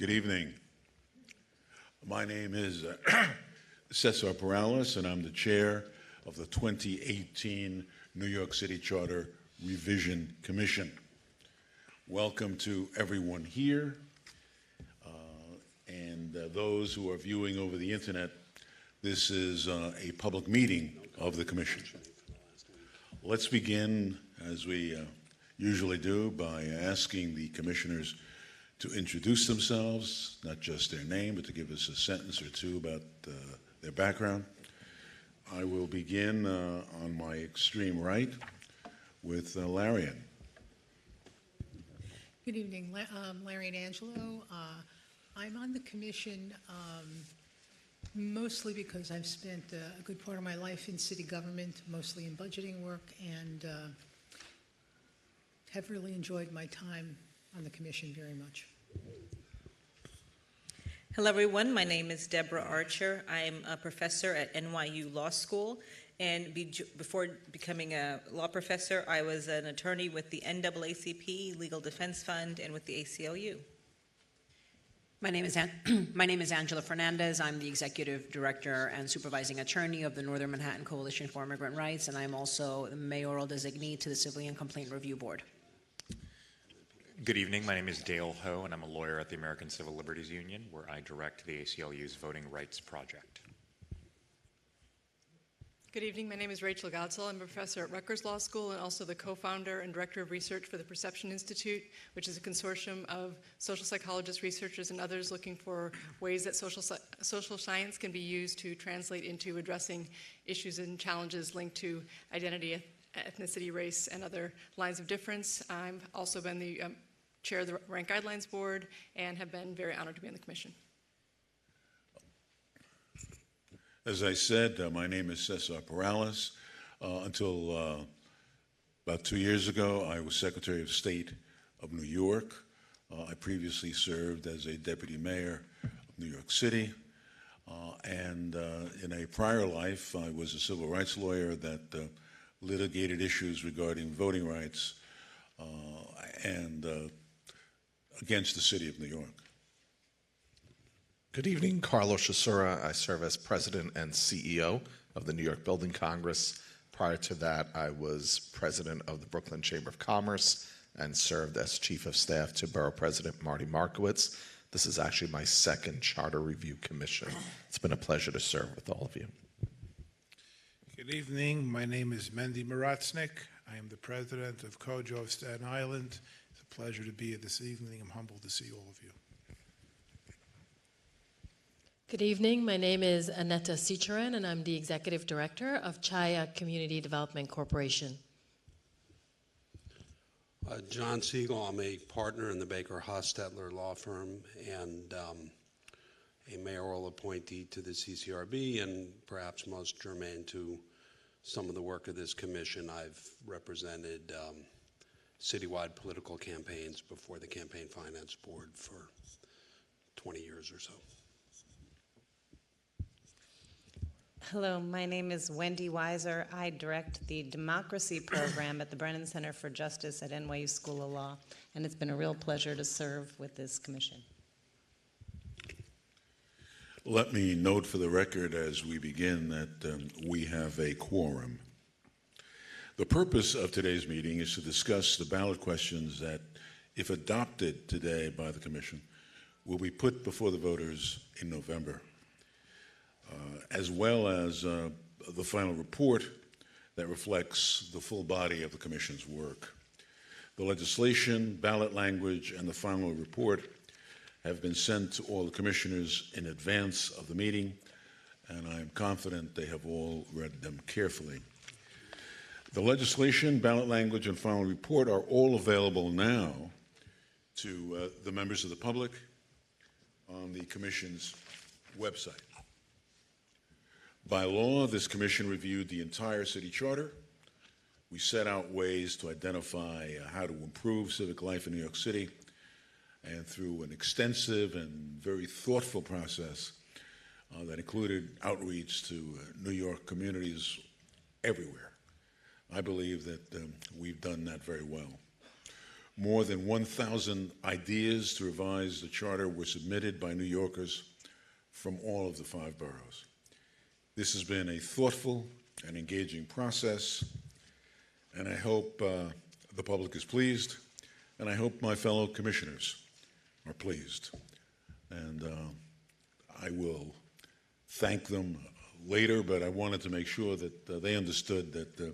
Good evening. My name is Cesar Perales, and I'm the chair of the 2018 New York City Charter Revision Commission. Welcome to everyone here and those who are viewing over the internet. This is a public meeting of the Commission. Let's begin, as we usually do, by asking the commissioners to introduce themselves, not just their name, but to give us a sentence or two about their background. I will begin on my extreme right with Larian. Good evening, Larian Angelo. I'm on the commission mostly because I've spent a good part of my life in city government, mostly in budgeting work, and have really enjoyed my time on the commission very much. Hello, everyone. My name is Deborah Archer. I'm a professor at NYU Law School, and before becoming a law professor, I was an attorney with the NAACP Legal Defense Fund and with the ACLU. My name is Angela Fernandez. I'm the executive director and supervising attorney of the Northern Manhattan Coalition for Immigrant Rights, and I'm also the mayoral designee to the Civilian Complaint Review Board. Good evening. My name is Dale Ho, and I'm a lawyer at the American Civil Liberties Union, where I direct the ACLU's Voting Rights Project. Good evening. My name is Rachel Godsell. I'm a professor at Rutgers Law School and also the co-founder and director of research for the Perception Institute, which is a consortium of social psychologists, researchers, and others looking for ways that social science can be used to translate into addressing issues and challenges linked to identity, ethnicity, race, and other lines of difference. I've also been the chair of the Rank Guidelines Board and have been very honored to be on the commission. As I said, my name is Cesar Perales. Until about 2 years ago, I was Secretary of State of New York. I previously served as a deputy mayor of New York City. And in a prior life, I was a civil rights lawyer that litigated issues regarding voting rights and against the city of New York. Good evening, Carlos Chasura. I serve as president and CEO of the New York Building Congress. Prior to that, I was president of the Brooklyn Chamber of Commerce and served as chief of staff to Borough President Marty Markowitz. This is actually my second Charter Review Commission. It's been a pleasure to serve with all of you. Good evening. My name is Mendy Maratsnik. I am the president of COJO of Staten Island. It's a pleasure to be here this evening. I'm humbled to see all of you. Good evening. My name is Aneta Sicharan, and I'm the executive director of Chaya Community Development Corporation. John Siegel. I'm a partner in the Baker Hostetler law firm and a mayoral appointee to the CCRB, and perhaps most germane to some of the work of this commission, I've represented citywide political campaigns before the Campaign Finance Board for 20 years or so. Hello, my name is Wendy Weiser. I direct the Democracy Program at the Brennan Center for Justice at NYU School of Law, and it's been a real pleasure to serve with this commission. Let me note for the record as we begin that we have a quorum. The purpose of today's meeting is to discuss the ballot questions that, if adopted today by the Commission, will be put before the voters in November, as well as the final report that reflects the full body of the Commission's work. The legislation, ballot language, and the final report have been sent to all the commissioners in advance of the meeting, and I am confident they have all read them carefully. The legislation, ballot language, and final report are all available now to the members of the public on the Commission's website. By law, this Commission reviewed the entire city charter. We set out ways to identify how to improve civic life in New York City, and through an extensive and very thoughtful process that included outreach to New York communities everywhere. I believe that we've done that very well. More than 1,000 ideas to revise the charter were submitted by New Yorkers from all of the 5 boroughs. This has been a thoughtful and engaging process, and I hope the public is pleased, and I hope my fellow commissioners are pleased. And I will thank them later, but I wanted to make sure that they understood that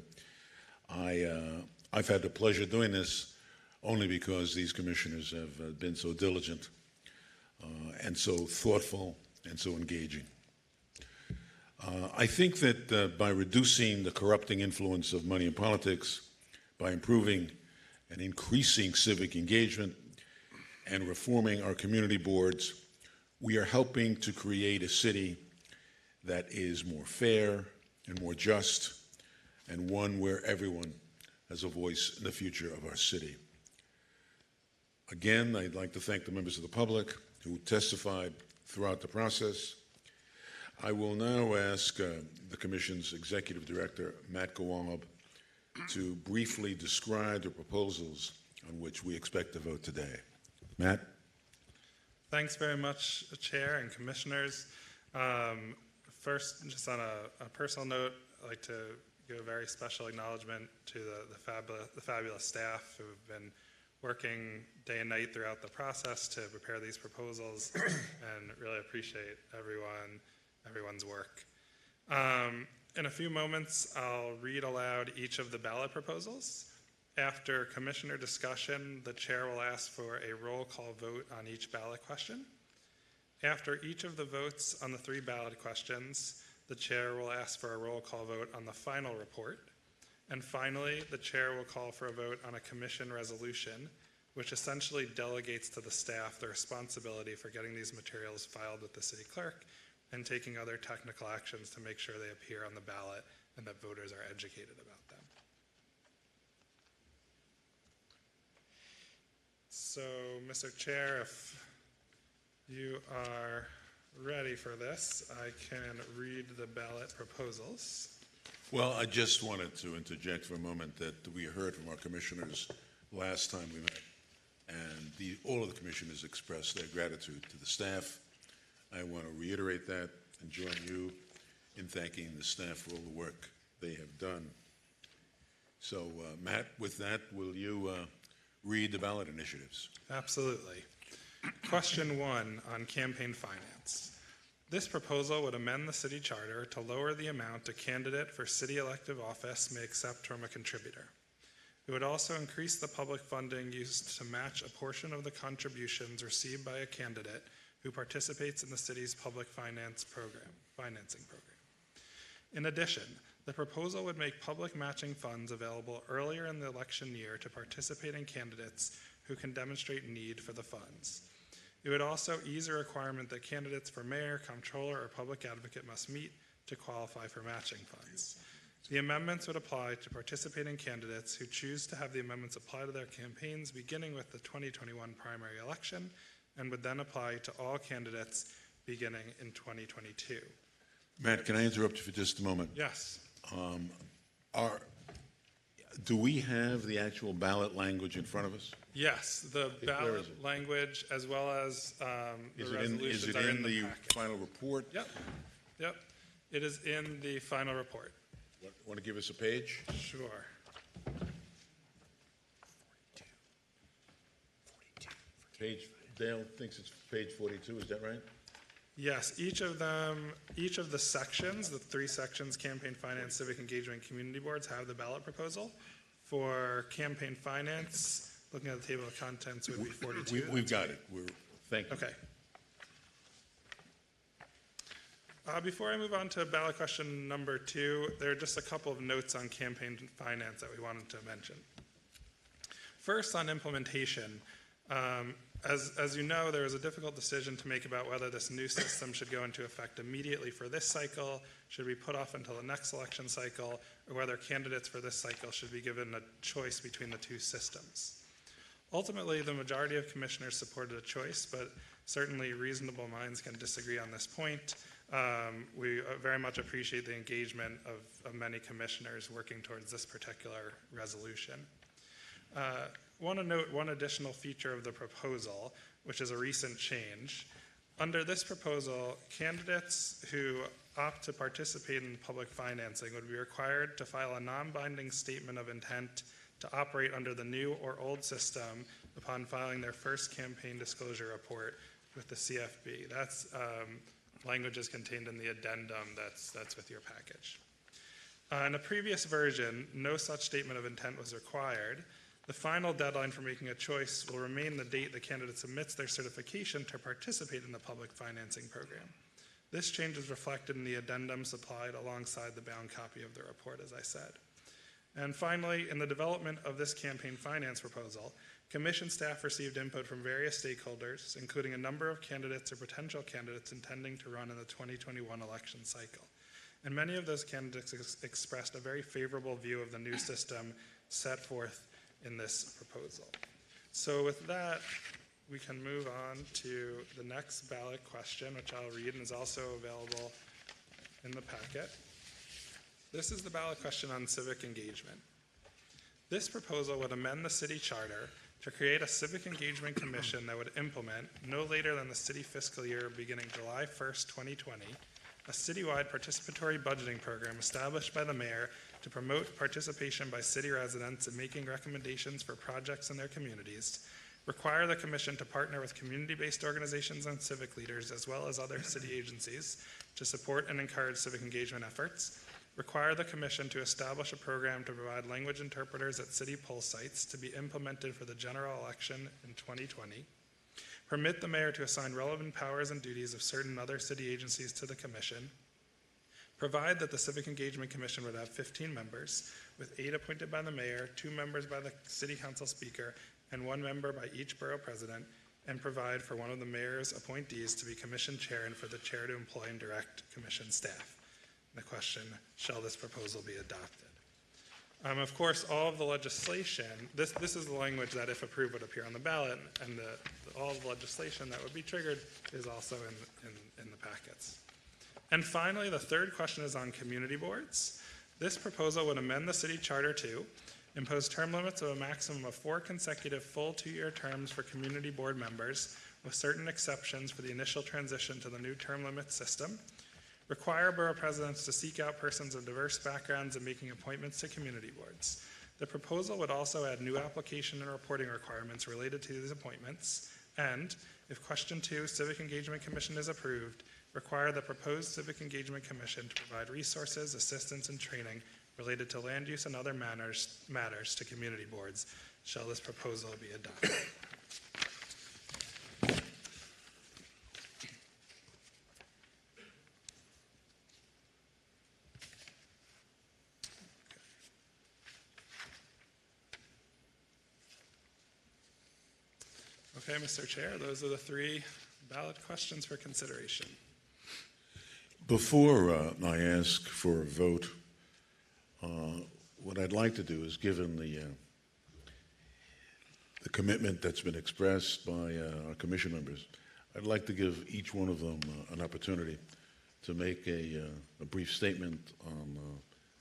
I've had the pleasure of doing this only because these commissioners have been so diligent and so thoughtful and so engaging. I think that by reducing the corrupting influence of money in politics, by improving and increasing civic engagement, and reforming our community boards, we are helping to create a city that is more fair and more just, and one where everyone has a voice in the future of our city. Again, I'd like to thank the members of the public who testified throughout the process. I will now ask the Commission's Executive Director, Matt Gawab, to briefly describe the proposals on which we expect to vote today. Matt? Thanks very much, Chair and Commissioners. First, just on a personal note, I'd like to give a very special acknowledgement to the fabulous staff who have been working day and night throughout the process to prepare these proposals, and really appreciate everyone's work. In a few moments, I'll read aloud each of the ballot proposals. After commissioner discussion, the chair will ask for a roll call vote on each ballot question. After each of the votes on the 3 ballot questions, the chair will ask for a roll call vote on the final report. And finally, the chair will call for a vote on a commission resolution, which essentially delegates to the staff the responsibility for getting these materials filed with the city clerk and taking other technical actions to make sure they appear on the ballot and that voters are educated about them. So, Mr. Chair, if you are ready for this, I can read the ballot proposals. Well, I just wanted to interject for a moment that we heard from our commissioners last time we met, and all of the commissioners expressed their gratitude to the staff. I want to reiterate that and join you in thanking the staff for all the work they have done. So, Matt, with that, will you read the ballot initiatives? Absolutely. Question 1 on campaign finance. This proposal would amend the city charter to lower the amount a candidate for city elective office may accept from a contributor. It would also increase the public funding used to match a portion of the contributions received by a candidate who participates in the city's public financing program. In addition, the proposal would make public matching funds available earlier in the election year to participating candidates who can demonstrate need for the funds. It would also ease a requirement that candidates for mayor, comptroller, or public advocate must meet to qualify for matching funds. The amendments would apply to participating candidates who choose to have the amendments apply to their campaigns beginning with the 2021 primary election, and would then apply to all candidates beginning in 2022. Matt, can I interrupt you for just a moment? Yes. Do we have the actual ballot language in front of us? Yes, the ballot language as well as the resolutions are in the packet. Final report? Yep. It is in the final report. Want to give us a page? Sure. 42. Page, Dale thinks it's page 42, is that right? Yes, each of the sections, the 3 sections, campaign finance, civic engagement, community boards, have the ballot proposal. For campaign finance, looking at the table of contents would be 42. We've got it. Thank you. Okay. Before I move on to ballot question number 2, there are just a couple of notes on campaign finance that we wanted to mention. First, on implementation. As you know, there was a difficult decision to make about whether this new system should go into effect immediately for this cycle, should be put off until the next election cycle, or whether candidates for this cycle should be given a choice between the 2 systems. Ultimately, the majority of commissioners supported a choice, but certainly reasonable minds can disagree on this point. We very much appreciate the engagement of many commissioners working towards this particular resolution. want to note one additional feature of the proposal, which is a recent change. Under this proposal, candidates who opt to participate in public financing would be required to file a non-binding statement of intent to operate under the new or old system upon filing their first campaign disclosure report with the CFB. That's language is contained in the addendum that's with your package. In a previous version, no such statement of intent was required. The final deadline for making a choice will remain the date the candidate submits their certification to participate in the public financing program. This change is reflected in the addendum supplied alongside the bound copy of the report, as I said. And finally, in the development of this campaign finance proposal, Commission staff received input from various stakeholders, including a number of candidates or potential candidates intending to run in the 2021 election cycle. And many of those candidates expressed a very favorable view of the new system set forth in this proposal. So with that, we can move on to the next ballot question, which I'll read and is also available in the packet. This is the ballot question on civic engagement. This proposal would amend the city charter to create a civic engagement commission that would implement, no later than the city fiscal year beginning July 1st, 2020, a citywide participatory budgeting program established by the mayor to promote participation by city residents in making recommendations for projects in their communities, require the commission to partner with community-based organizations and civic leaders, as well as other city agencies, to support and encourage civic engagement efforts, require the commission to establish a program to provide language interpreters at city poll sites to be implemented for the general election in 2020, permit the mayor to assign relevant powers and duties of certain other city agencies to the commission, provide that the Civic Engagement Commission would have 15 members, with 8 appointed by the mayor, 2 members by the city council speaker, and 1 member by each borough president, and provide for one of the mayor's appointees to be commission chair and for the chair to employ and direct commission staff. The question, shall this proposal be adopted? Of course, all of the legislation, this is the language that, if approved, would appear on the ballot, and all of the legislation that would be triggered is also in the packets. And finally, the third question is on community boards. This proposal would amend the city charter to impose term limits of a maximum of 4 consecutive full 2-year terms for community board members, with certain exceptions for the initial transition to the new term limit system, require borough presidents to seek out persons of diverse backgrounds in making appointments to community boards. The proposal would also add new application and reporting requirements related to these appointments, and, if question 2, Civic Engagement Commission is approved, require the proposed Civic Engagement Commission to provide resources, assistance, and training related to land use and other matters to community boards. Shall this proposal be adopted? Okay, Mr. Chair, those are the 3 ballot questions for consideration. Before I ask for a vote, what I'd like to do is, given the commitment that's been expressed by our commission members, I'd like to give each one of them an opportunity to make a brief statement on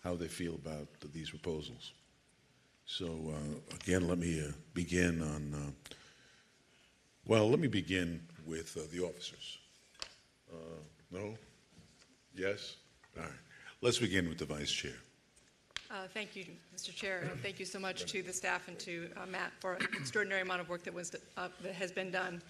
how they feel about these proposals. So again, let me begin on, let me begin with the officers. No? Yes? All right. Let's begin with the vice chair. Thank you, Mr. Chair, and thank you so much to the staff and to Matt for an extraordinary amount of work that has been done.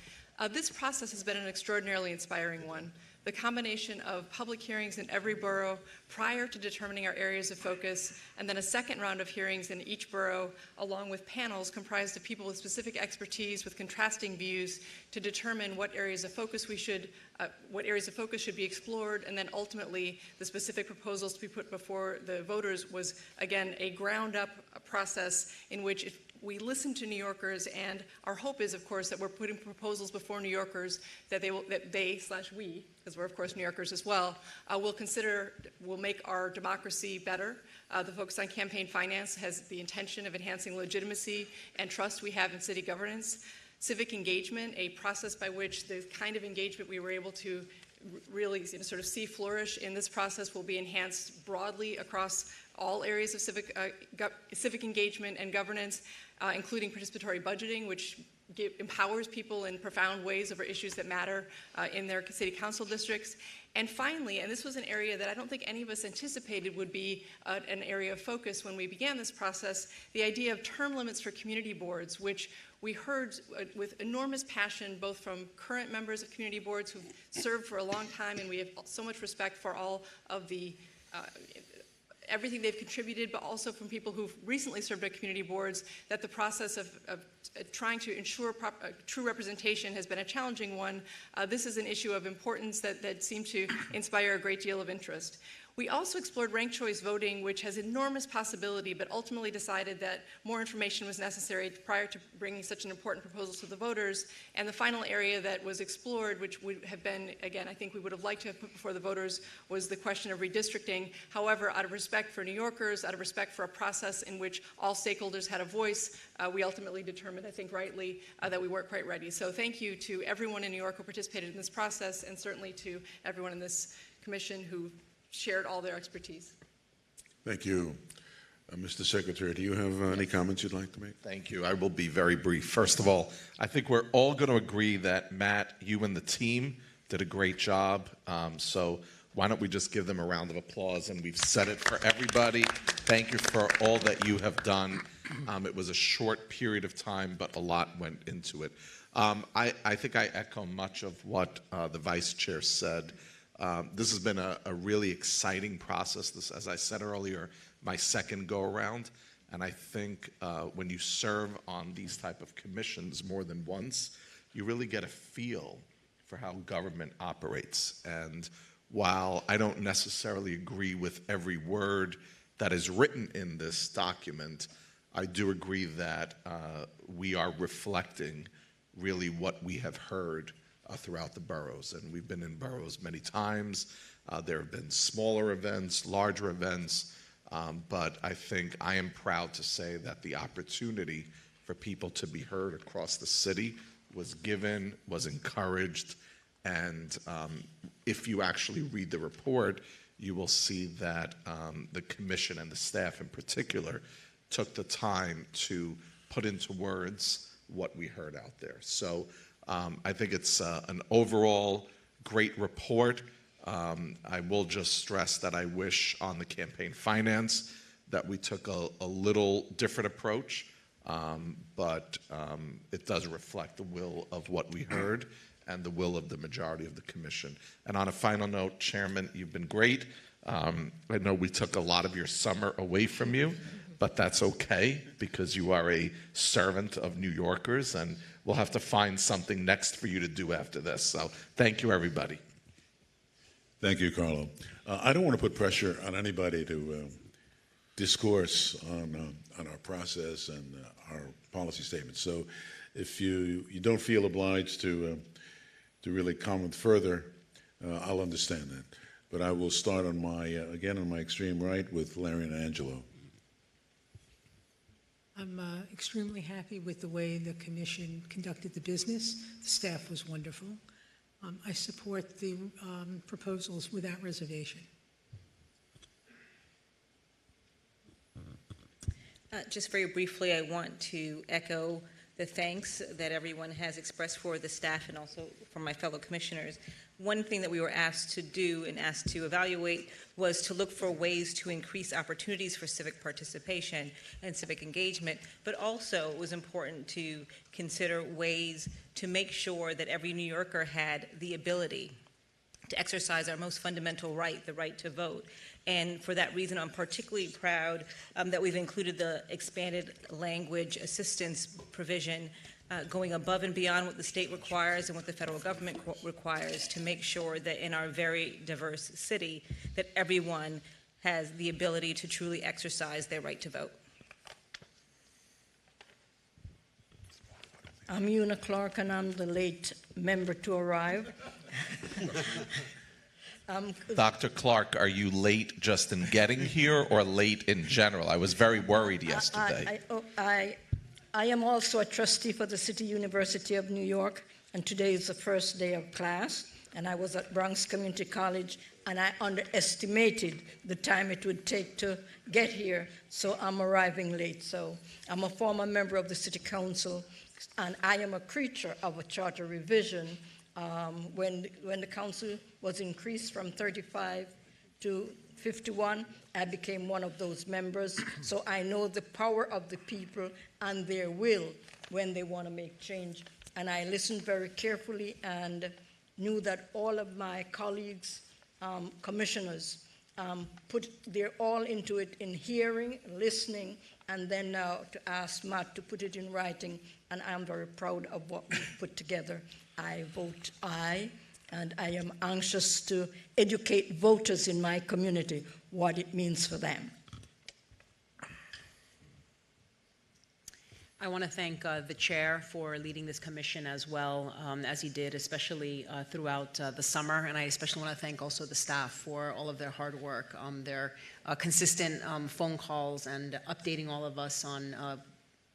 This process has been an extraordinarily inspiring one. The combination of public hearings in every borough prior to determining our areas of focus, and then a second round of hearings in each borough, along with panels comprised of people with specific expertise with contrasting views to determine what areas of focus should be explored, and then ultimately the specific proposals to be put before the voters was, again, a ground-up process in which we listen to New Yorkers, and our hope is, of course, that we're putting proposals before New Yorkers that we, because we're, of course, New Yorkers as well, will make our democracy better. The focus on campaign finance has the intention of enhancing legitimacy and trust we have in city governance. Civic engagement, a process by which the kind of engagement we were able to really sort of see flourish in this process will be enhanced broadly across all areas of civic engagement and governance, including participatory budgeting, which empowers people in profound ways over issues that matter in their city council districts. And finally, and this was an area that I don't think any of us anticipated would be an area of focus when we began this process, the idea of term limits for community boards, which we heard with enormous passion both from current members of community boards who've served for a long time, and we have so much respect for all of the everything they've contributed, but also from people who've recently served at community boards, that the process of trying to ensure true representation has been a challenging one. This is an issue of importance that seemed to inspire a great deal of interest. We also explored ranked choice voting, which has enormous possibility, but ultimately decided that more information was necessary prior to bringing such an important proposal to the voters. And the final area that was explored, which would have been, again, I think we would have liked to have put before the voters, was the question of redistricting. However, out of respect for New Yorkers, out of respect for a process in which all stakeholders had a voice, we ultimately determined, I think rightly, that we weren't quite ready. So thank you to everyone in New York who participated in this process, and certainly to everyone in this commission who shared all their expertise. Thank you. Mr. Secretary, do you have any comments you'd like to make? Thank you. I will be very brief. First of all, I think we're all going to agree that, Matt, you and the team did a great job. So why don't we just give them a round of applause? And we've said it for everybody. Thank you for all that you have done. It was a short period of time, but a lot went into it. I think I echo much of what the Vice Chair said. This has been a really exciting process. This, as I said earlier, my second go-around. And I think when you serve on these type of commissions more than once, you really get a feel for how government operates. And while I don't necessarily agree with every word that is written in this document, I do agree that we are reflecting really what we have heard throughout the boroughs. And we've been in boroughs many times. There have been smaller events, larger events, but I think I am proud to say that the opportunity for people to be heard across the city was given, was encouraged, and if you actually read the report, you will see that the commission and the staff in particular took the time to put into words what we heard out there. So I think it's an overall great report. I will just stress that I wish on the campaign finance that we took a little different approach, but it does reflect the will of what we heard and the will of the majority of the commission. And on a final note, Chairman, you've been great. I know we took a lot of your summer away from you, but that's okay because you are a servant of New Yorkers, and we'll have to find something next for you to do after this. So thank you, everybody. Thank you, Carlo. I don't want to put pressure on anybody to discourse on our process and our policy statements. So if you don't feel obliged to really comment further, I'll understand that. But I will start on again on my extreme right with Larry and Angelo. I'm extremely happy with the way the commission conducted the business. The staff was wonderful. I support the proposals without reservation. Just very briefly, I want to echo the thanks that everyone has expressed for the staff and also for my fellow commissioners. One thing that we were asked to do and asked to evaluate was to look for ways to increase opportunities for civic participation and civic engagement, but also it was important to consider ways to make sure that every New Yorker had the ability to exercise our most fundamental right, the right to vote. And for that reason, I'm particularly proud that we've included the expanded language assistance provision going above and beyond what the state requires and what the federal government requires to make sure that in our very diverse city that everyone has the ability to truly exercise their right to vote. I'm Una Clark, and I'm the late member to arrive. Dr. Clark, are you late just in getting here or late in general? I was very worried yesterday. I am also a trustee for the City University of New York, and today is the first day of class. and I was at Bronx Community College, and I underestimated the time it would take to get here, so I'm arriving late. So I'm a former member of the City Council, and I am a creature of a charter revision. When the council was increased from 35 to 51, I became one of those members, so I know the power of the people and their will when they want to make change. And I listened very carefully and knew that all of my colleagues, commissioners, put their all into it in hearing, listening, and then now to ask Matt to put it in writing, and I'm very proud of what we've put together. I vote aye, and I am anxious to educate voters in my community what it means for them. I want to thank the chair for leading this commission as well as he did, especially throughout the summer. And I especially want to thank also the staff for all of their hard work, their consistent phone calls and updating all of us on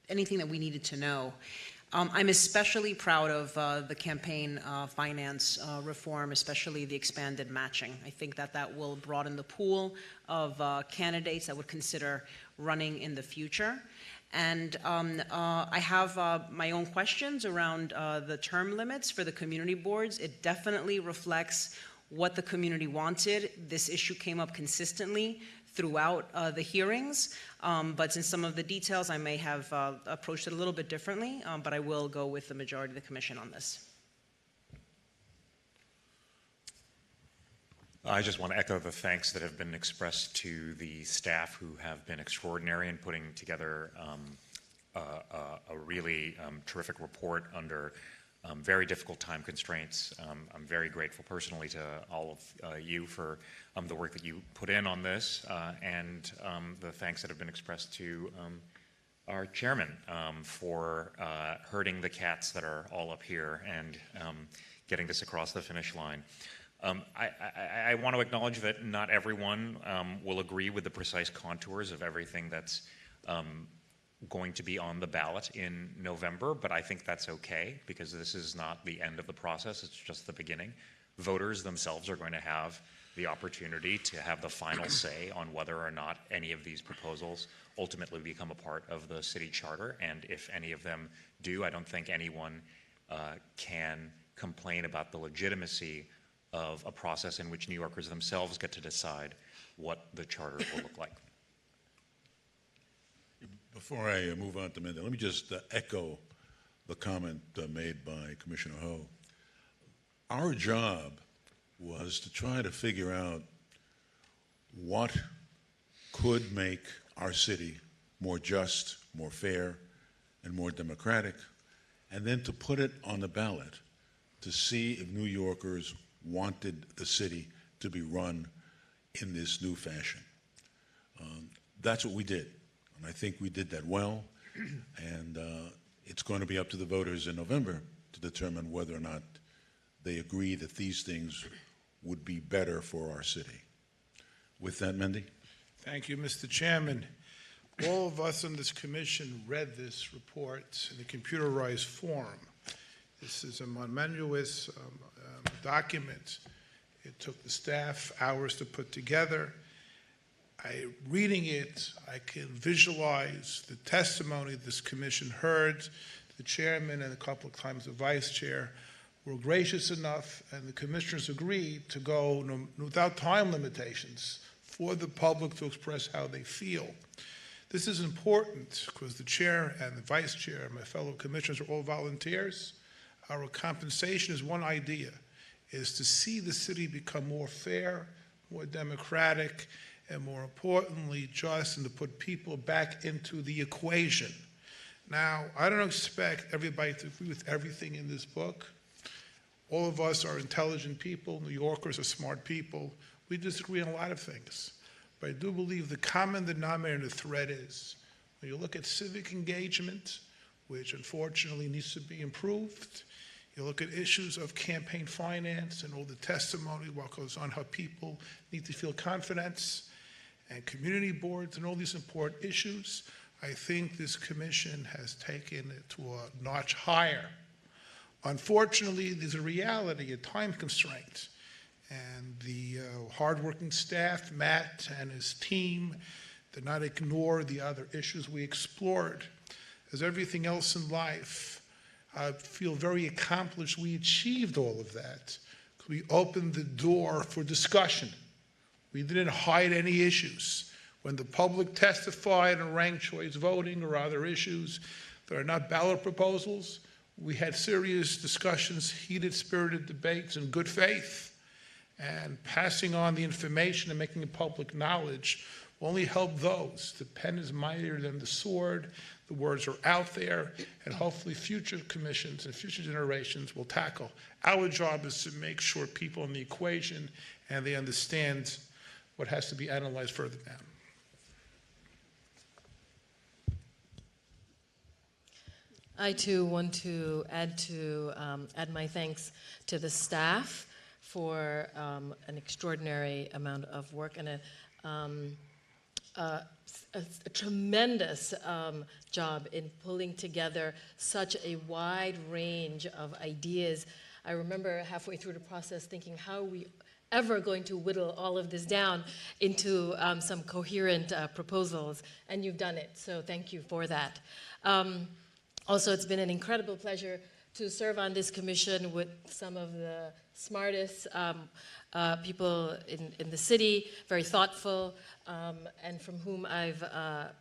anything that we needed to know. I'm especially proud of the campaign finance reform, especially the expanded matching. I think that that will broaden the pool of candidates that would consider running in the future. And I have my own questions around the term limits for the community boards. It definitely reflects what the community wanted. This issue came up consistently throughout the hearings, but in some of the details I may have approached it a little bit differently, but I will go with the majority of the commission on this. I just want to echo the thanks that have been expressed to the staff who have been extraordinary in putting together a really terrific report under very difficult time constraints. I'm very grateful personally to all of you for the work that you put in on this, and the thanks that have been expressed to our chairman for herding the cats that are all up here and getting this across the finish line. I want to acknowledge that not everyone will agree with the precise contours of everything that's going to be on the ballot in November, but I think that's okay because this is not the end of the process, it's just the beginning. Voters themselves are going to have the opportunity to have the final say on whether or not any of these proposals ultimately become a part of the city charter, and if any of them do, I don't think anyone can complain about the legitimacy of a process in which New Yorkers themselves get to decide what the charter will look like. Before I move on to Mendel, let me just echo the comment made by Commissioner Ho. Our job was to try to figure out what could make our city more just, more fair, and more democratic, and then to put it on the ballot to see if New Yorkers wanted the city to be run in this new fashion. That's what we did, and I think we did that well, and it's going to be up to the voters in November to determine whether or not they agree that these things would be better for our city. With that, Mendy? Thank you, Mr. Chairman. All of us on this commission read this report in a computerized form. This is a monumentous document. It took the staff hours to put together. Reading it, I can visualize the testimony this commission heard. The chairman and a couple of times the vice chair were gracious enough, and the commissioners agreed to go without time limitations for the public to express how they feel. This is important because the chair and the vice chair and my fellow commissioners are all volunteers. Our compensation is one idea, is to see the city become more fair, more democratic, and more importantly, just, and to put people back into the equation. Now, I don't expect everybody to agree with everything in this book. All of us are intelligent people. New Yorkers are smart people. We disagree on a lot of things. But I do believe the common denominator in the thread is, when you look at civic engagement, which unfortunately needs to be improved, you look at issues of campaign finance and all the testimony, what goes on, how people need to feel confidence, and community boards and all these important issues, I think this commission has taken it to a notch higher. Unfortunately, there's a reality, a time constraint. And the hardworking staff, Matt and his team, did not ignore the other issues we explored. As everything else in life, I feel very accomplished we achieved all of that. We opened the door for discussion. We didn't hide any issues. When the public testified on ranked choice voting or other issues that are not ballot proposals, we had serious discussions, heated, spirited debates in good faith. And passing on the information and making it public knowledge will only help those. The pen is mightier than the sword. The words are out there, and hopefully future commissions and future generations will tackle. Our job is to make sure people in the equation and they understand what has to be analyzed further down. I too want to add my thanks to the staff for an extraordinary amount of work and a tremendous job in pulling together such a wide range of ideas. I remember halfway through the process thinking, how are we ever going to whittle all of this down into some coherent proposals? And you've done it, so thank you for that. Also, it's been an incredible pleasure to serve on this commission with some of the smartest people in the city, very thoughtful, and from whom I've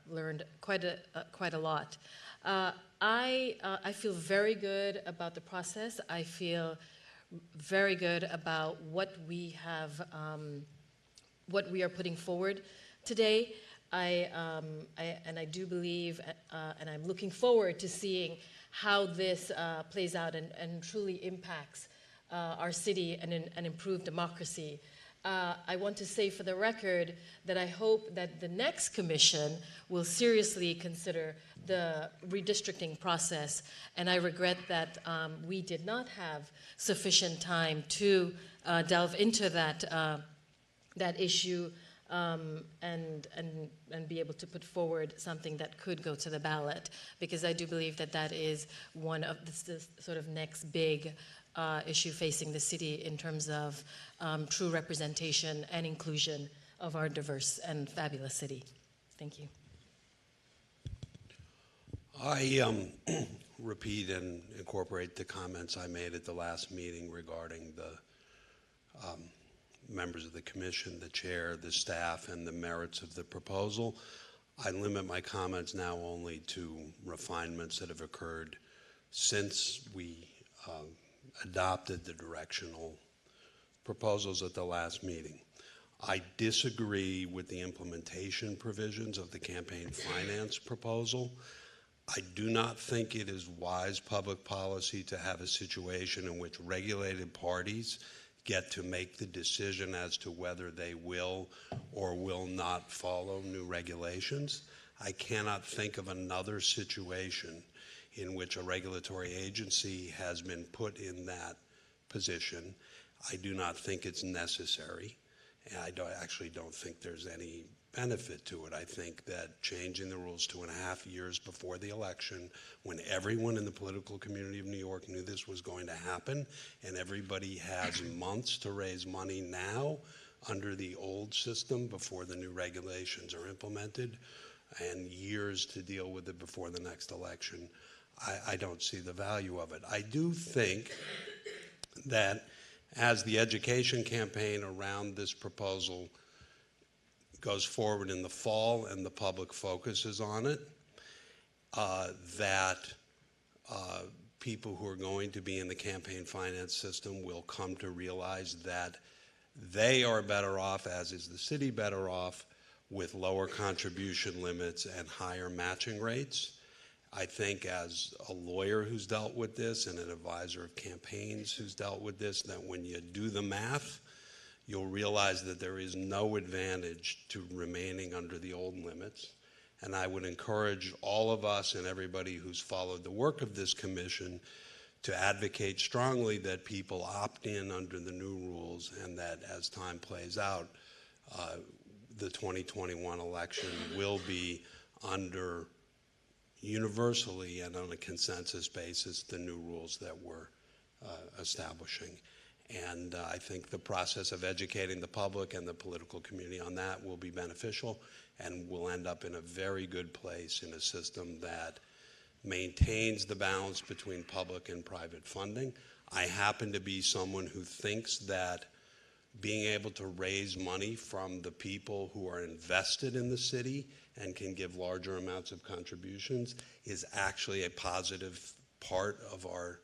learned quite a lot. I feel very good about the process. I feel very good about what we have, what we are putting forward today. And I do believe, and I'm looking forward to seeing how this plays out and truly impacts our city and improve democracy. I want to say for the record that I hope that the next commission will seriously consider the redistricting process, and I regret that we did not have sufficient time to delve into that issue and be able to put forward something that could go to the ballot, because I do believe that that is one of the sort of next big issue facing the city in terms of true representation and inclusion of our diverse and fabulous city. Thank you. I repeat and incorporate the comments I made at the last meeting regarding the members of the commission, the chair, the staff, and the merits of the proposal. I limit my comments now only to refinements that have occurred since we adopted the directional proposals at the last meeting. I disagree with the implementation provisions of the campaign finance proposal. I do not think it is wise public policy to have a situation in which regulated parties get to make the decision as to whether they will or will not follow new regulations. I cannot think of another situation in which a regulatory agency has been put in that position. I do not think it's necessary, and I actually don't think there's any benefit to it. I think that changing the rules 2.5 years before the election, when everyone in the political community of New York knew this was going to happen, and everybody has months to raise money now under the old system before the new regulations are implemented, and years to deal with it before the next election, I don't see the value of it. I do think that as the education campaign around this proposal goes forward in the fall and the public focuses on it, that people who are going to be in the campaign finance system will come to realize that they are better off, as is the city better off, with lower contribution limits and higher matching rates. I think as a lawyer who's dealt with this and an advisor of campaigns who's dealt with this, that when you do the math, you'll realize that there is no advantage to remaining under the old limits. And I would encourage all of us and everybody who's followed the work of this commission to advocate strongly that people opt in under the new rules, and that as time plays out, the 2021 election will be under universally and on a consensus basis the new rules that were establishing. And I think the process of educating the public and the political community on that will be beneficial, and we'll end up in a very good place in a system that maintains the balance between public and private funding. I happen to be someone who thinks that being able to raise money from the people who are invested in the city and can give larger amounts of contributions is actually a positive part of our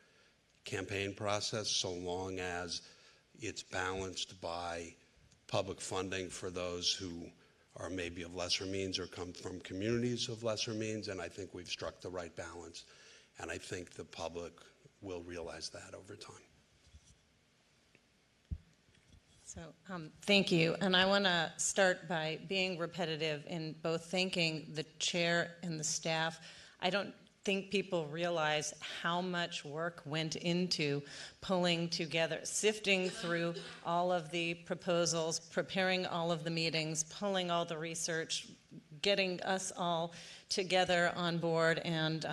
campaign process, so long as it's balanced by public funding for those who are maybe of lesser means or come from communities of lesser means. And I think we've struck the right balance, and I think the public will realize that over time. So, thank you. And I want to start by being repetitive in both thanking the chair and the staff. I don't think people realize how much work went into pulling together, sifting through all of the proposals, preparing all of the meetings, pulling all the research, getting us all together on board, and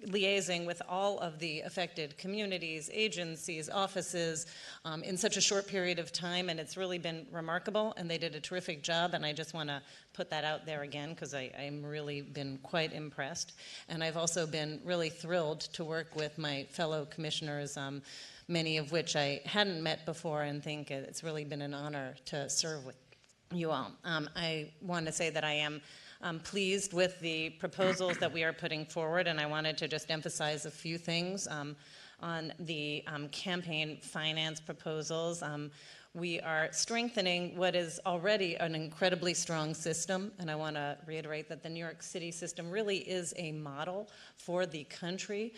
liaising with all of the affected communities, agencies, offices in such a short period of time, and it's really been remarkable, and they did a terrific job, and I just want to put that out there again because I'm really been quite impressed. And I've also been really thrilled to work with my fellow commissioners, many of which I hadn't met before, and think it's really been an honor to serve with you all. I want to say that I am pleased with the proposals that we are putting forward, and I wanted to just emphasize a few things on the campaign finance proposals. We are strengthening what is already an incredibly strong system, and I want to reiterate that the New York City system really is a model for the country.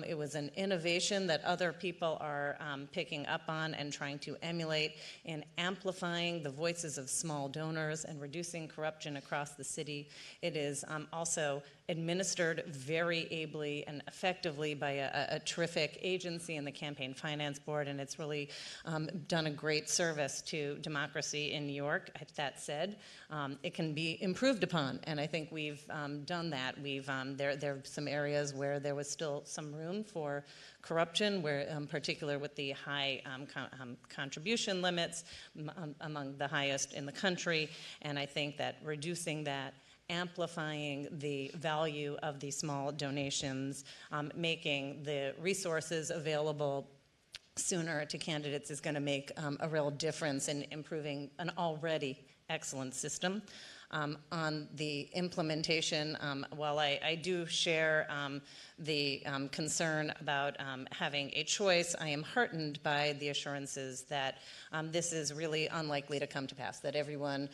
It was an innovation that other people are picking up on and trying to emulate in amplifying the voices of small donors and reducing corruption across the city. It is also administered very ably and effectively by a terrific agency in the Campaign Finance Board, and it's really done a great service to democracy in New York. That said, it can be improved upon, and I think we've done that. There are some areas where there was still some room for corruption, where in particular with the high contribution limits, among the highest in the country, and I think that reducing that, amplifying the value of the small donations, making the resources available sooner to candidates is going to make a real difference in improving an already excellent system. On the implementation, while I do share the concern about having a choice, I am heartened by the assurances that this is really unlikely to come to pass, that everyone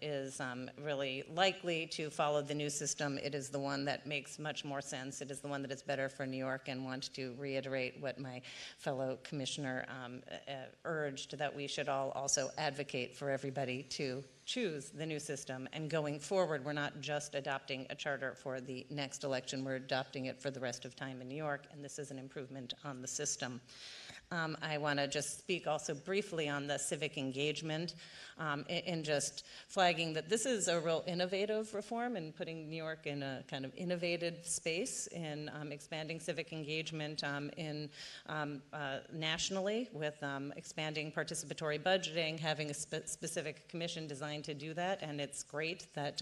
is really likely to follow the new system. It is the one that makes much more sense. It is the one that is better for New York, and want to reiterate what my fellow commissioner urged, that we should all also advocate for everybody to choose the new system. And going forward, we're not just adopting a charter for the next election, we're adopting it for the rest of time in New York, and this is an improvement on the system. I want to just speak also briefly on the civic engagement, in just flagging that this is a real innovative reform and putting New York in a kind of innovative space in expanding civic engagement nationally, with expanding participatory budgeting, having a specific commission designed to do that, and it's great that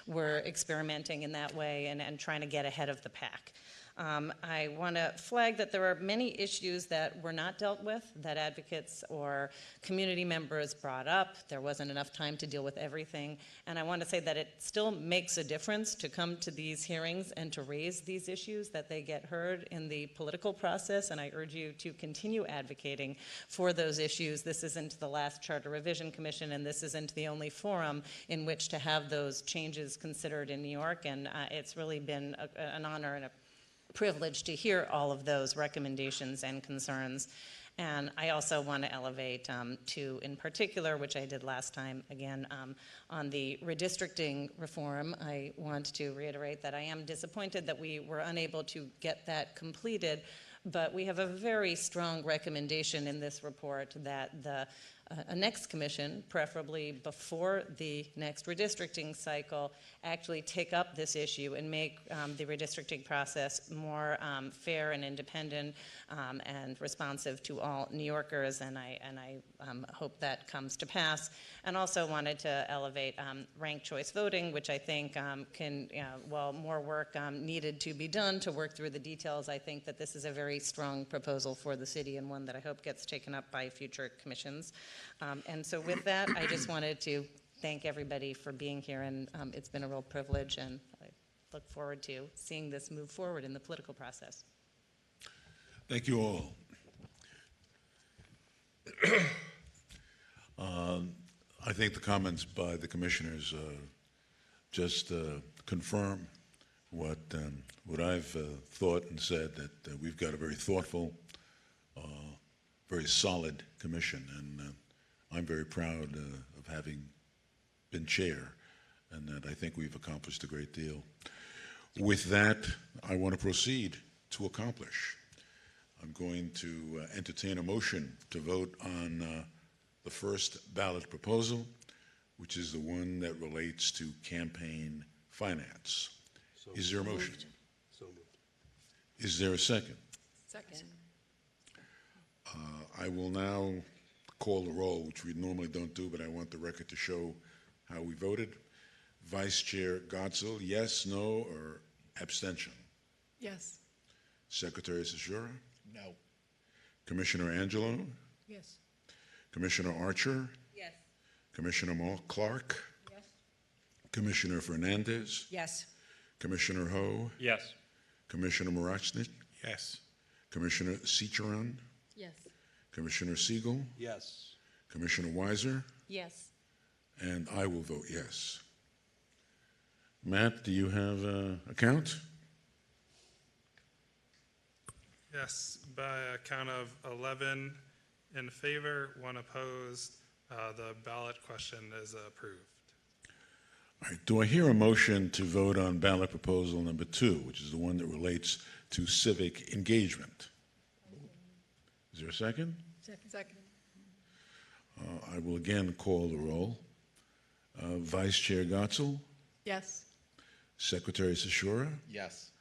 we're experimenting in that way and trying to get ahead of the pack. I want to flag that there are many issues that were not dealt with, that advocates or community members brought up. There wasn't enough time to deal with everything. And I want to say that it still makes a difference to come to these hearings and to raise these issues, that they get heard in the political process. And I urge you to continue advocating for those issues. This isn't the last Charter Revision Commission, and this isn't the only forum in which to have those changes considered in New York. And it's really been an honor and a privilege to hear all of those recommendations and concerns. And I also want to elevate to, in particular, which I did last time, again, on the redistricting reform, I want to reiterate that I am disappointed that we were unable to get that completed, but we have a very strong recommendation in this report that the a next commission, preferably before the next redistricting cycle, actually take up this issue and make the redistricting process more fair and independent and responsive to all New Yorkers, and I hope that comes to pass. And also wanted to elevate ranked choice voting, which I think can, while more work needed to be done to work through the details, I think that this is a very strong proposal for the city and one that I hope gets taken up by future commissions. And so with that, I just wanted to thank everybody for being here, and it's been a real privilege, and I look forward to seeing this move forward in the political process. Thank you all. I think the comments by the commissioners just confirm what I've thought and said, that we've got a very thoughtful, very solid commission, and I'm very proud of having been chair, and that I think we've accomplished a great deal. With that, I want to proceed to accomplish. I'm going to entertain a motion to vote on the first ballot proposal, which is the one that relates to campaign finance. Is there a motion? So moved. Is there a second? Second. I will now call the roll, which we normally don't do, but I want the record to show how we voted. Vice Chair Gotzel, yes, no, or abstention? Yes. Secretary Seshura? No. Commissioner Angelo? Yes. Commissioner Archer? Yes. Commissioner Clark? Yes. Commissioner Fernandez? Yes. Commissioner Ho? Yes. Commissioner Marachnik? Yes. Commissioner Cicheron? Yes. Commissioner Siegel? Yes. Commissioner Weiser? Yes. And I will vote yes. Matt, do you have a count? Yes, by a count of 11 in favor, 1 opposed, the ballot question is approved. All right, do I hear a motion to vote on ballot proposal number 2, which is the one that relates to civic engagement? Is there a second? Second. I will again call the roll. Vice Chair Gotzel, Yes. Secretary Seshura, Yes.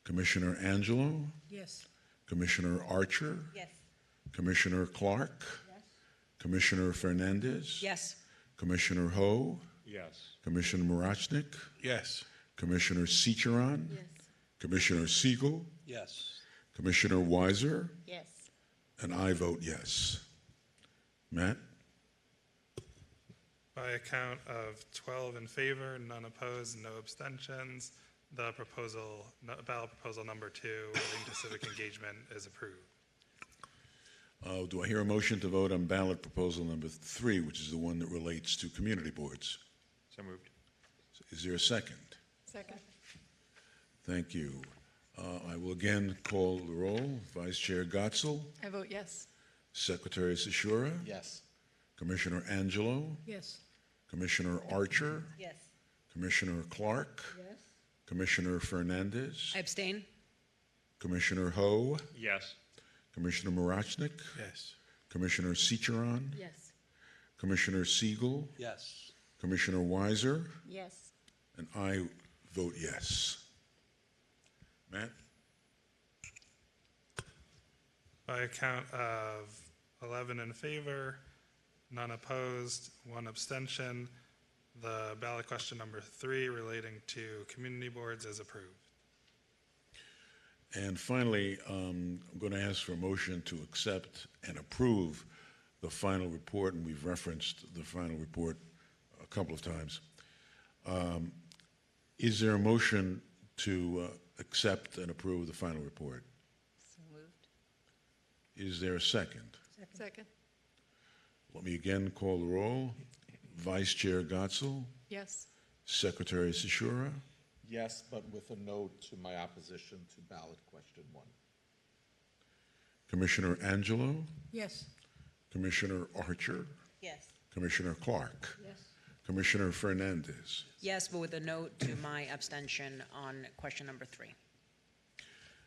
Commissioner Angelo, Yes. Commissioner Archer, Yes. Commissioner Clark, Commissioner Fernandez, Yes. Commissioner Ho, Yes. Commissioner Marachnik, Yes. Commissioner Cicheron, Yes. Commissioner Siegel, Yes. Commissioner Weiser, Yes. and I vote yes. Matt? By a count of 12 in favor, none opposed, no abstentions, the ballot proposal number 2 relating to civic engagement is approved. Do I hear a motion to vote on ballot proposal number 3, which is the one that relates to community boards? So moved. Is there a second? Second. Thank you. I will again call the roll. Vice Chair Gotzel, I vote yes. Secretary Seshura, Yes. Commissioner Angelo, Yes. Commissioner Archer, Yes. Commissioner Clark, Yes. Commissioner Fernandez, I abstain. Commissioner Ho, Yes. Commissioner Marachnik, Yes. Commissioner Cicheron, Yes. Commissioner Siegel, Yes. Commissioner Weiser, Yes. and I vote yes. Matt? By a count of 11 in favor, none opposed, 1 abstention, the ballot question number 3 relating to community boards is approved. And finally, I'm going to ask for a motion to accept and approve the final report, and we've referenced the final report a couple of times. Is there a motion to accept and approve the final report? So moved. Is there a second? Second. Let me again call the roll. Vice Chair Gotzel, Yes. Secretary Seshura, Yes, but with a note to my opposition to ballot question 1. Commissioner Angelo, Yes. Commissioner Archer, Yes. Commissioner Clark, Yes. Commissioner Fernandez, Yes, but with a note to my abstention on question number 3.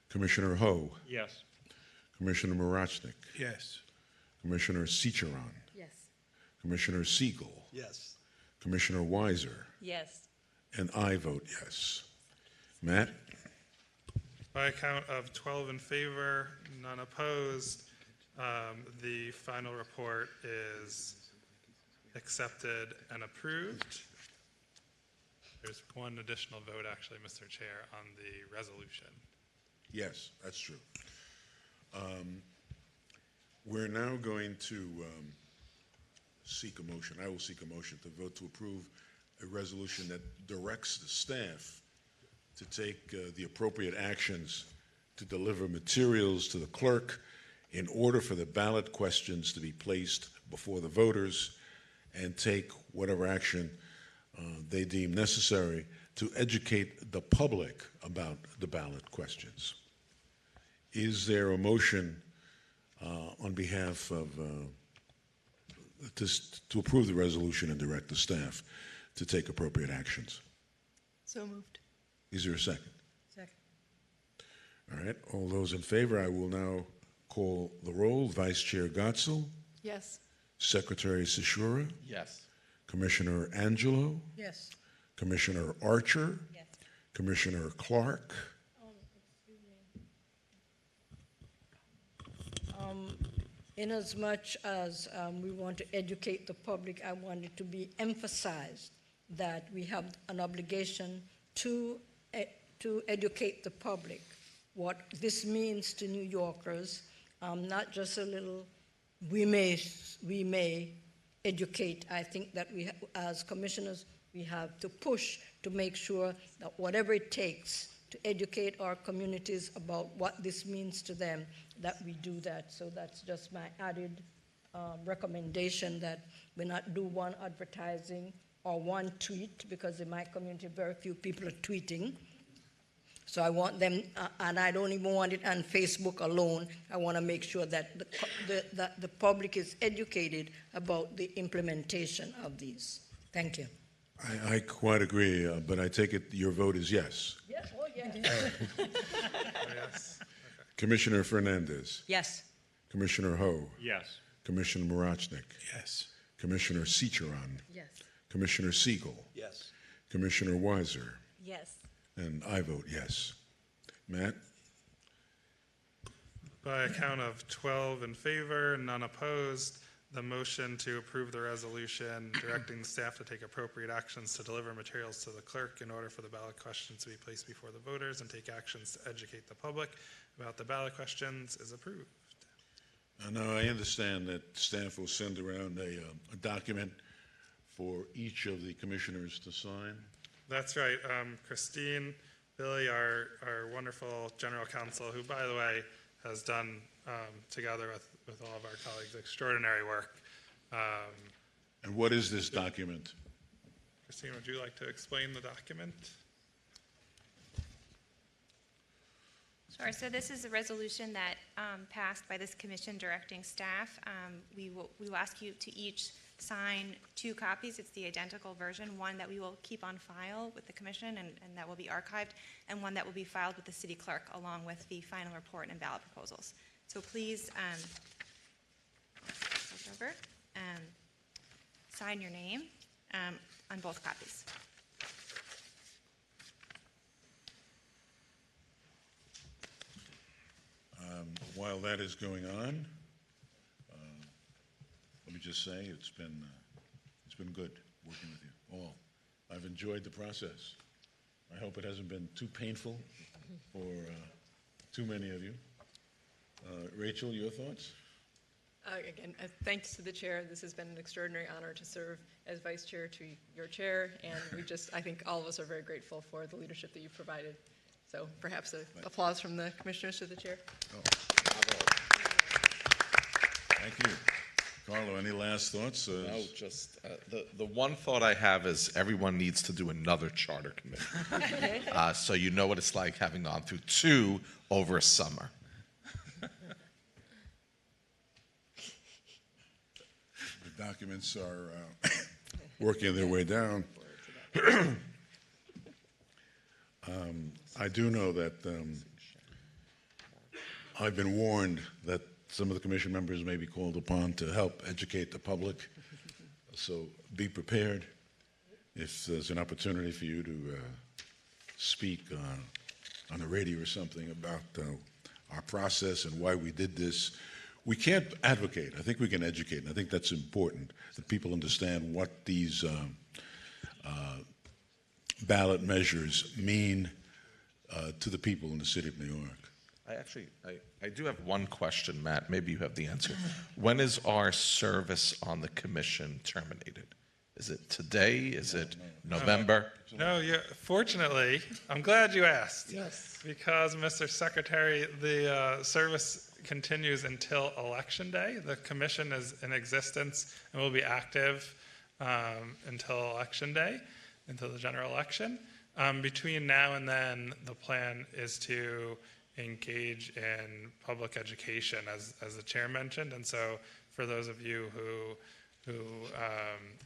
Commissioner Ho, Yes. Commissioner Marachnik, Yes. Commissioner Cicheron, Yes. Commissioner Siegel, Yes. Commissioner Weiser, Yes. and I vote yes. Matt? By a count of 12 in favor, none opposed, the final report is accepted and approved. There's one additional vote, actually, Mr. Chair, on the resolution. Yes, that's true. We're now going to seek a motion. I will seek a motion to vote to approve a resolution that directs the staff to take the appropriate actions to deliver materials to the clerk in order for the ballot questions to be placed before the voters, and take whatever action they deem necessary to educate the public about the ballot questions. Is there a motion on behalf of to approve the resolution and direct the staff to take appropriate actions? So moved. Is there a second? Second. All right, all those in favor, I will now call the roll. Vice Chair Gotzel, Yes. Secretary Seshura, Yes. Commissioner Angelo, Yes. Commissioner Archer, Yes. Commissioner Clark, Inasmuch as we want to educate the public, I want it to be emphasized that we have an obligation to educate the public what this means to New Yorkers, not just a little, we may educate. I think that we, as commissioners, we have to push to make sure that whatever it takes to educate our communities about what this means to them, that we do that. So that's just my added recommendation, that we not do one advertising or one tweet, because in my community very few people are tweeting. So I want them, and I don't even want it on Facebook alone. I want to make sure that the public is educated about the implementation of these. Thank you. I quite agree, but I take it your vote is yes. Yes, oh yes. Yes. Commissioner Fernandez, Yes. Commissioner Ho, Yes. Commissioner Morachnik, Yes. Commissioner Cicheron, Yes. Commissioner Siegel, Yes. Commissioner Weiser, Yes. and I vote yes. Matt? By a count of 12 in favor, none opposed, the motion to approve the resolution directing the staff to take appropriate actions to deliver materials to the clerk in order for the ballot questions to be placed before the voters and take actions to educate the public about the ballot questions is approved. Now, I understand that staff will send around a document for each of the commissioners to sign. That's right. Christine, Billy, our wonderful general counsel, who, by the way, has done, together with all of our colleagues, extraordinary work. And what is this document? Christine, would you like to explain the document? Sure. So this is a resolution that passed by this commission directing staff. We will ask you to each sign 2 copies. It's the identical version, one that we will keep on file with the commission and that will be archived, and one that will be filed with the city clerk along with the final report and ballot proposals. So please over, sign your name on both copies. While that is going on, let me just say it's been good working with you all. I've enjoyed the process. I hope it hasn't been too painful for too many of you. Rachel, your thoughts? Again, thanks to the chair. This has been an extraordinary honor to serve as vice chair to your chair, and I think all of us are very grateful for the leadership that you've provided. So perhaps an applause from the commissioners to the chair. Oh. Thank you. Carlo, any last thoughts? No, just the one thought I have is everyone needs to do another charter committee. So you know what it's like having gone through 2 over a summer. The documents are working their way down. I do know that I've been warned that some of the commission members may be called upon to help educate the public So be prepared if there's an opportunity for you to speak on the radio or something about our process and why we did this. We can't advocate. I think we can educate, and I think that's important, that people understand what these ballot measures mean to the people in the city of New York. I do have one question, Matt. Maybe you have the answer. When is our service on the commission terminated? Is it today? Is it November? No, fortunately, I'm glad you asked. Yes. Because, Mr. Secretary, the service continues until Election Day. The commission is in existence and will be active until Election Day, until the general election. Between now and then, the plan is to engage in public education, as the chair mentioned. And so for those of you who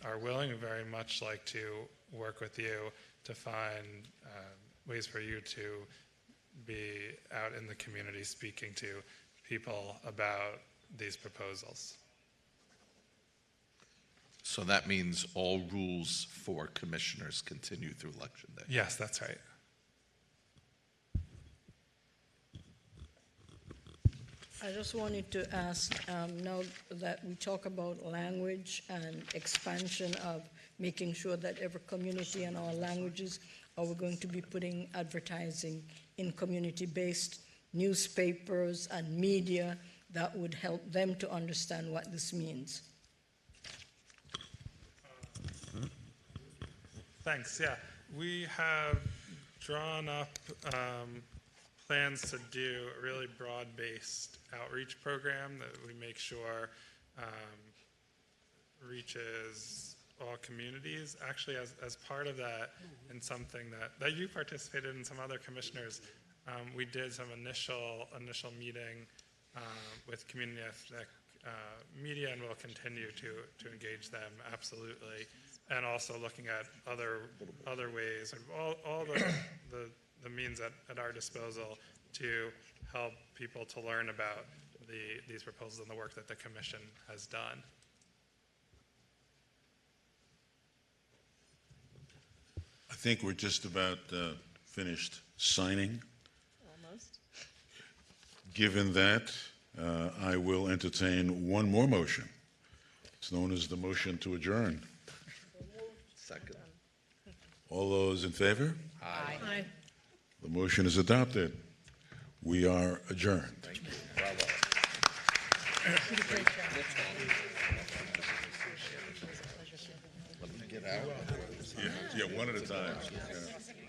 are willing, very much like to work with you to find ways for you to be out in the community speaking to people about these proposals. So that means all rules for commissioners continue through Election Day? Yes, that's right. I just wanted to ask, now that we talk about language and expansion of making sure that every community and all languages, are we going to be putting advertising in community-based newspapers and media that would help them to understand what this means? Thanks. Yeah, we have drawn up plans to do a really broad-based outreach program that we make sure reaches all communities. Actually, as part of that, and something that you participated in, some other commissioners, we did some initial meeting with community ethnic media, and we'll continue to engage them, absolutely. And also looking at other ways, all the means at our disposal to help people to learn about these proposals and the work that the commission has done. I think we're just about finished signing. Almost. Given that, I will entertain one more motion. It's known as the motion to adjourn. Second. All those in favor? Aye. The motion is adopted. We are adjourned. Thank you. Bravo. Yeah, one at a time. Yeah.